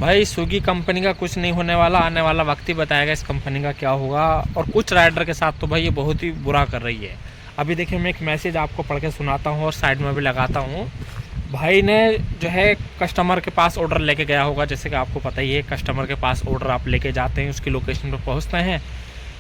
भाई Swiggy company का कुछ नहीं होने वाला, आने वाला वक्त ही बताएगा इस कंपनी का क्या होगा। और कुछ राइडर के साथ तो भाई ये बहुत ही बुरा कर रही है। अभी देखिए मैं एक मैसेज आपको पढ़ के सुनाता हूँ और साइड में भी लगाता हूँ। भाई ने जो है कस्टमर के पास ऑर्डर लेके गया होगा, जैसे कि आपको पता ही है कस्टमर के पास ऑर्डर आप लेके जाते हैं, उसकी लोकेशन पर पहुँचते हैं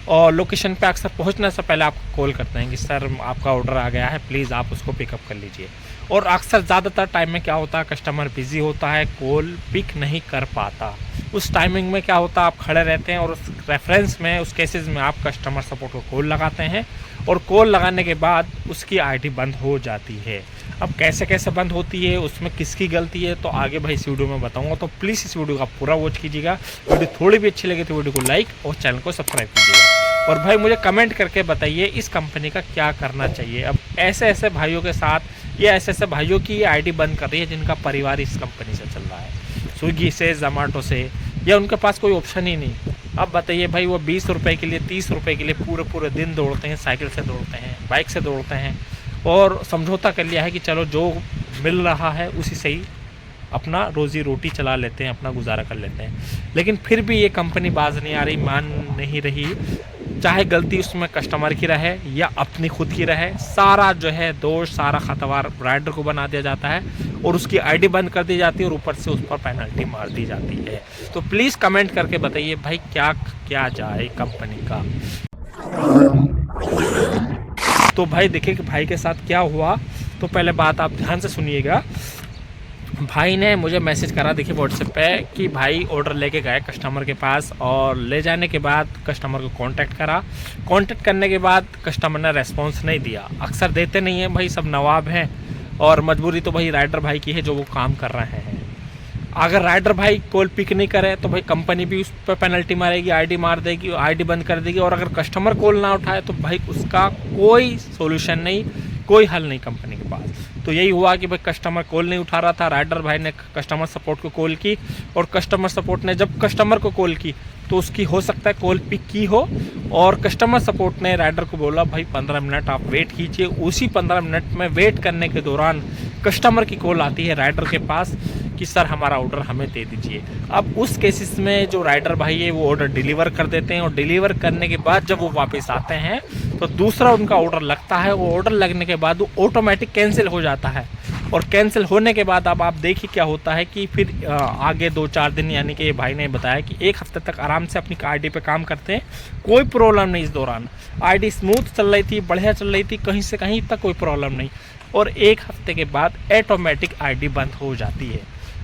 और लोकेशन पे अक्सर पहुंचने से पहले आपको कॉल करते हैं कि सर आपका ऑर्डर आ गया है, प्लीज़ आप उसको पिकअप कर लीजिए। और अक्सर ज़्यादातर टाइम में क्या होता है, कस्टमर बिज़ी होता है, कॉल पिक नहीं कर पाता। उस टाइमिंग में क्या होता है, आप खड़े रहते हैं और उस रेफरेंस में, उस केसेस में आप कस्टमर सपोर्ट को कॉल लगाते हैं और कॉल लगाने के बाद उसकी आईडी बंद हो जाती है। अब कैसे कैसे बंद होती है, उसमें किसकी गलती है, तो आगे भाई इस वीडियो में बताऊंगा। तो प्लीज़ इस वीडियो का पूरा वॉच कीजिएगा। वीडियो थोड़ी भी अच्छी लगे तो वीडियो को लाइक और चैनल को सब्सक्राइब कीजिएगा। और भाई मुझे कमेंट करके बताइए इस कंपनी का क्या करना चाहिए। अब ऐसे ऐसे भाइयों के साथ या ऐसे ऐसे भाइयों की आईडी बंद कर रही है जिनका परिवार इस कंपनी से चल रहा है, स्विगी से, जोमेटो से, या उनके पास कोई ऑप्शन ही नहीं। अब बताइए भाई, वो 20 रुपये के लिए, 30 रुपये के लिए पूरे पूरे दिन दौड़ते हैं, साइकिल से दौड़ते हैं, बाइक से दौड़ते हैं और समझौता कर लिया है कि चलो जो मिल रहा है उसी से ही अपना रोज़ी रोटी चला लेते हैं, अपना गुजारा कर लेते हैं। लेकिन फिर भी ये कंपनी बाज नहीं आ रही, मान नहीं रही। चाहे गलती उसमें कस्टमर की रहे या अपनी खुद की रहे, सारा जो है दोष, सारा खतवार राइडर को बना दिया जाता है और उसकी आईडी बंद कर दी जाती है और ऊपर से उस पर पेनल्टी मार दी जाती है। तो प्लीज़ कमेंट करके बताइए भाई क्या क्या जाए कंपनी का। तो भाई देखिए कि भाई के साथ क्या हुआ, तो पहले बात आप ध्यान से सुनिएगा। भाई ने मुझे मैसेज करा, देखिए व्हाट्सएप पे, कि भाई ऑर्डर लेके गए कस्टमर के पास और ले जाने के बाद कस्टमर को कांटेक्ट करा। कांटेक्ट करने के बाद कस्टमर ने रेस्पॉन्स नहीं दिया। अक्सर देते नहीं है भाई, सब नवाब हैं और मजबूरी तो भाई राइडर भाई की है जो वो काम कर रहे हैं। अगर राइडर भाई कॉल पिक नहीं करे तो भाई कंपनी भी उस पर पेनल्टी मारेगी, आईडी मार देगी, आईडी बंद कर देगी। और अगर कस्टमर कॉल ना उठाए तो भाई उसका कोई सोल्यूशन नहीं, कोई हल नहीं कंपनी के पास। तो यही हुआ कि भाई कस्टमर कॉल नहीं उठा रहा था, राइडर भाई ने कस्टमर सपोर्ट को कॉल की और कस्टमर सपोर्ट ने जब कस्टमर को कॉल की तो उसकी हो सकता है कॉल पिक की हो और कस्टमर सपोर्ट ने राइडर को बोला भाई 15 मिनट आप वेट कीजिए। उसी 15 मिनट में वेट करने के दौरान कस्टमर की कॉल आती है राइडर के पास कि सर हमारा ऑर्डर हमें दे दीजिए। अब उस केसेस में जो राइडर भाई है वो ऑर्डर डिलीवर कर देते हैं और डिलीवर करने के बाद जब वो वापस आते हैं तो दूसरा उनका ऑर्डर लगता है। वो ऑर्डर लगने के बाद वो ऑटोमेटिक कैंसिल हो जाता है और कैंसिल होने के बाद अब आप देखिए क्या होता है कि फिर आगे 2-4 दिन, यानी कि भाई ने बताया कि 1 हफ्ते तक आराम से अपनी आईडी पे काम करते हैं, कोई प्रॉब्लम नहीं। इस दौरान आईडी स्मूथ चल रही थी, बढ़िया चल रही थी, कहीं से कहीं तक कोई प्रॉब्लम नहीं। और 1 हफ्ते के बाद ऑटोमेटिक आईडी बंद हो जाती है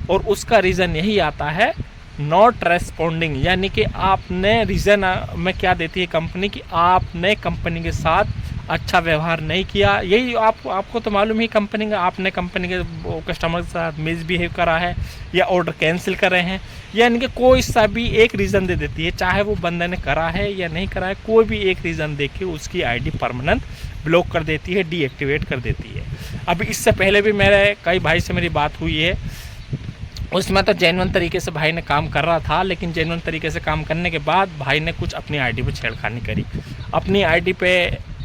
और उसका रीज़न यही आता है नॉट रेस्पॉन्डिंग, यानी कि आपने रीज़न में क्या देती है कंपनी कि आपने कंपनी के साथ अच्छा व्यवहार नहीं किया। यही आपको तो मालूम ही कंपनी का, आपने कंपनी के कस्टमर के साथ मिसबिहेव करा है या ऑर्डर कैंसिल कर रहे हैं, यानी कि कोई सा भी एक रीज़न दे देती है, चाहे वो बंदे ने करा है या नहीं करा है, कोई भी एक रीज़न दे के उसकी आईडी परमानेंट ब्लॉक कर देती है, डीएक्टिवेट कर देती है। अभी इससे पहले भी मेरे कई भाई से मेरी बात हुई है, उसमें तो जेन्युइन तरीके से भाई ने काम कर रहा था, लेकिन जेन्युइन तरीके से काम करने के बाद भाई ने कुछ अपनी आईडी पे छेड़खानी करी, अपनी आईडी पे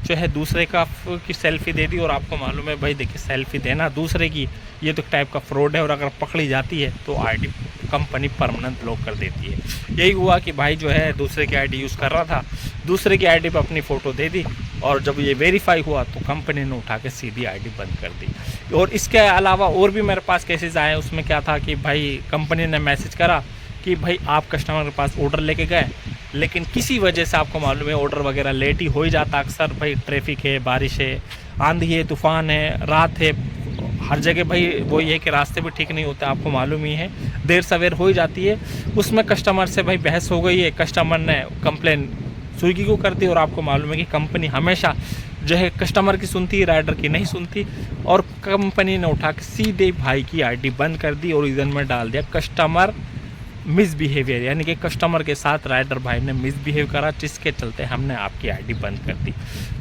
जो है दूसरे की सेल्फी दे दी। और आपको मालूम है भाई, देखिए सेल्फी देना दूसरे की, ये तो टाइप का फ्रॉड है और अगर पकड़ी जाती है तो आईडी कंपनी परमानेंट ब्लॉक कर देती है। यही हुआ कि भाई जो है दूसरे की आईडी यूज़ कर रहा था, दूसरे की आईडी पे अपनी फ़ोटो दे दी और जब ये वेरीफाई हुआ तो कंपनी ने उठा के सीधी आईडी बंद कर दी। और इसके अलावा और भी मेरे पास केसेस आए। उसमें क्या था कि भाई कंपनी ने मैसेज करा कि भाई आप कस्टमर के पास ऑर्डर लेके गए, लेकिन किसी वजह से आपको मालूम है ऑर्डर वगैरह लेट ही हो ही जाता। अक्सर भाई ट्रैफिक है, बारिश है, आंधी है, तूफ़ान है, रात है, हर जगह भाई वो ये है कि रास्ते भी ठीक नहीं होते, आपको मालूम ही है, देर सवेर हो ही जाती है। उसमें कस्टमर से भाई बहस हो गई है, कस्टमर ने कंप्लेन स्विगी को कर दी और आपको मालूम है कि कंपनी हमेशा जो है कस्टमर की सुनती है, राइडर की नहीं सुनती। और कंपनी ने उठा के सीधे भाई की आईडी बंद कर दी और रीज़न में डाल दिया कस्टमर मिसबिहेवियर, यानी कि कस्टमर के साथ राइडर भाई ने मिसबिहेव करा, जिसके चलते हमने आपकी आईडी बंद कर दी।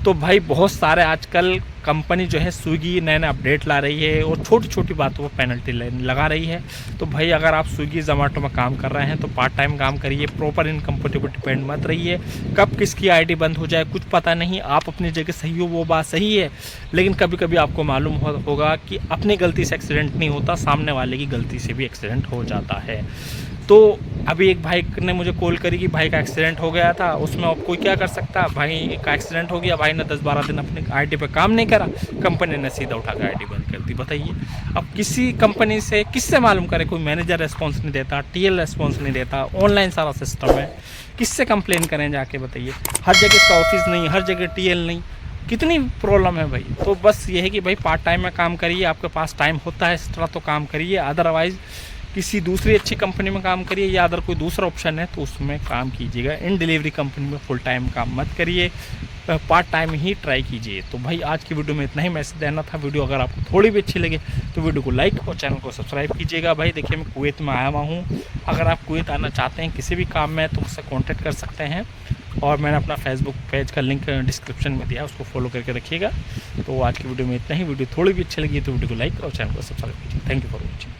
तो भाई बहुत सारे आजकल कंपनी जो है स्विगी नए नए अपडेट ला रही है और छोटी छोटी बातों पर पेनल्टी लगा रही है। तो भाई अगर आप स्विगी जोमेटो में काम कर रहे हैं तो पार्ट टाइम काम करिए, प्रॉपर इनकम पर डिपेंड मत रहिए। कब किसकी आईडी बंद हो जाए कुछ पता नहीं। आप अपनी जगह सही हो, वो बात सही है, लेकिन कभी कभी आपको मालूम होगा कि अपनी गलती से एक्सीडेंट नहीं होता, सामने वाले की गलती से भी एक्सीडेंट हो जाता है। तो अभी एक भाई ने मुझे कॉल करी कि भाई का एक्सीडेंट हो गया था, उसमें अब कोई क्या कर सकता है। भाई का एक्सीडेंट हो गया, भाई ने 10-12 दिन अपने आईडी पे काम नहीं करा, कंपनी ने सीधा उठा कर आईडी बंद कर दी। बताइए अब किसी कंपनी से किससे मालूम करे, कोई मैनेजर रेस्पॉन्स नहीं देता, टीएल रेस्पॉन्स नहीं देता, ऑनलाइन सारा सिस्टम है, किससे कंप्लेन करें जाके बताइए। हर जगह इसका ऑफिस नहीं, हर जगह टीएल नहीं, कितनी प्रॉब्लम है भाई। तो बस ये है कि भाई पार्ट टाइम में काम करिए, आपके पास टाइम होता है एक्स्ट्रा तो काम करिए, अदरवाइज़ किसी दूसरी अच्छी कंपनी में काम करिए, या अगर कोई दूसरा ऑप्शन है तो उसमें काम कीजिएगा। इन डिलीवरी कंपनी में फुल टाइम काम मत करिए, पार्ट टाइम ही ट्राई कीजिए। तो भाई आज की वीडियो में इतना ही मैसेज देना था। वीडियो अगर आपको थोड़ी भी अच्छी लगे तो वीडियो को लाइक और चैनल को सब्सक्राइब कीजिएगा। भाई देखिए मैं कुवैत में आया हुआ हूँ, अगर आप कुवैत आना चाहते हैं किसी भी काम में तो मुझसे कॉन्टैक्ट कर सकते हैं, और मैंने अपना फेसबुक पेज का लिंक डिस्क्रिप्शन में दिया, उसको फॉलो करके रखिएगा। तो आज की वीडियो में इतना ही। वीडियो थोड़ी भी अच्छी लगी तो वीडियो को लाइक और चैनल को सब्सक्राइब कीजिए। Thank you for watching.